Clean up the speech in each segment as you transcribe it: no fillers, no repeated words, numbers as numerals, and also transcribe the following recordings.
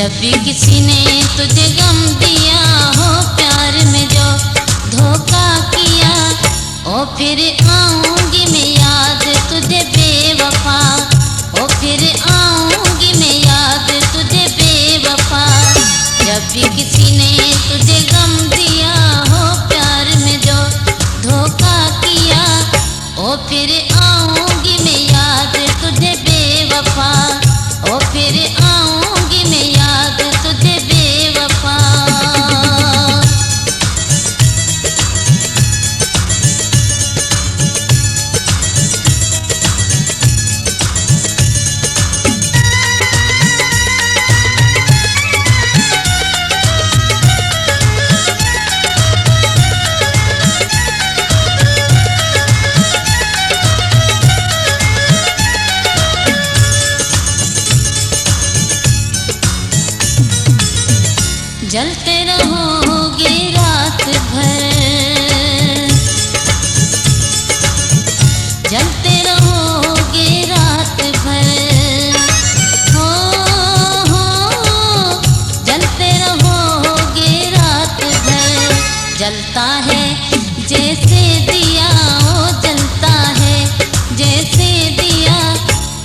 जब भी किसी ने तुझे गम दिया हो, प्यार में जो धोखा किया, ओ फिर आऊंगी मैं याद तुझे बेवफा, ओ फिर आऊंगी मैं याद तुझे बेवफा। जब भी किसी ने तुझे गम दिया हो, प्यार में जो धोखा किया, ओ फिर आऊंगी मैं याद तुझे बेवफा, ओ फिर आऊंगी मैं याद तुझे बेवफा। जलते रहोगे रात भर, जलते रहोगे रात भर, हो जलते रहोगे रात भर। जलता है जैसे दिया, ओ जलता है जैसे दिया,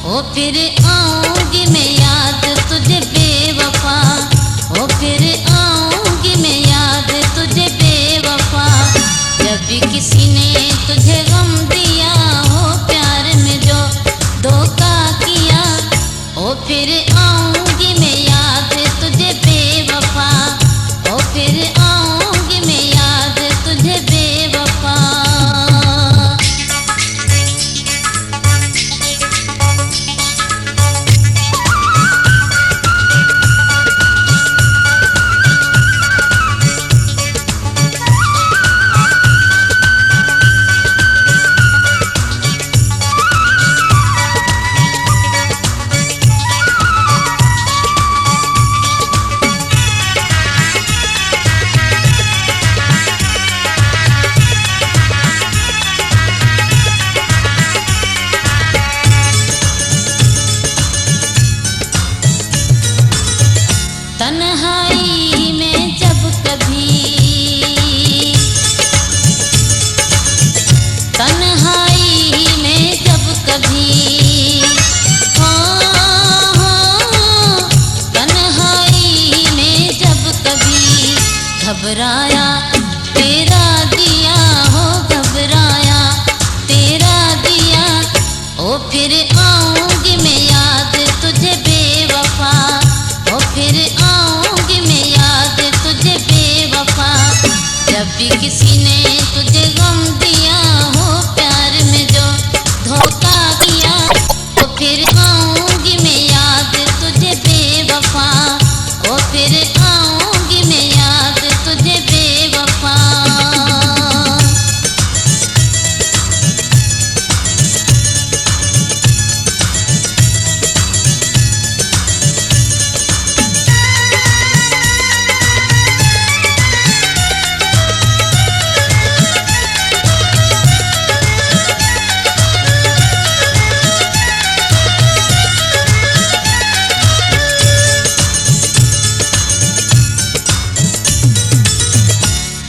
ओ फिर आऊंगी मैं याद तुझे बेवफा, ओ फिर आऊंगी मैं याद तुझे बेवफा। जब भी किसी ने तुझे गम दिया हो, प्यार में जो धोखा किया, ओ फिर आऊंगी मैं याद तुझे बेवफा, ओ फिर आऊंगी मैं याद तुझे बेवफा। तन्हाई में जब कभी, तन्हाई में जब कभी, हो तन्हाई में जब कभी घबराया तेरा दिया, हो घबराया तेरा दिया, ओ फिर आऊंगी मैं याद तुझे बेवफा, ओ फिर आऊंगी मैं याद तुझे बेवफा। जब भी किसी ने तुझे गम दिया हो, प्यार में जो धोखा किया, ओ फिर आऊंगी मैं याद तुझे बेवफा, ओ फिर आऊंगी मैं याद तुझे बेवफा।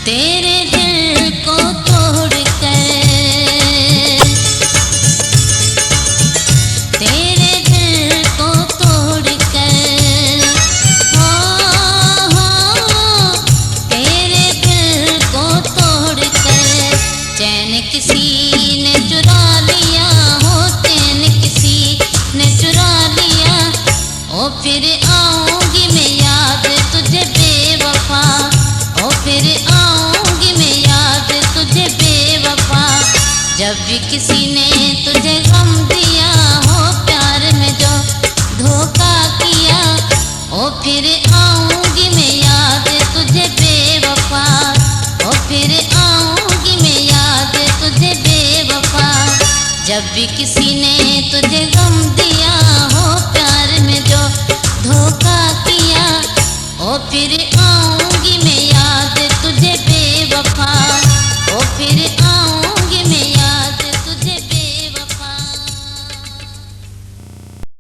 तेरे दिल को तोड़ कर, तेरे दिल को तोड़ कर, हो तेरे दिल को तोड़ कर। चैन किसी ने चुरा लिया हो, चैन किसी ने चुरा लिया, ओ फिर आऊंगी मैं याद तुझे बेवफा, ओ फिर आऊंगी मैं याद तुझे बेवफा। जब भी किसी ने तुझे गम दिया हो, प्यार में जो धोखा किया, ओ फिर आऊंगी मैं याद तुझे बेवफा, ओ फिर आऊंगी मैं याद तुझे बेवफा। जब भी किसी ने तुझे गम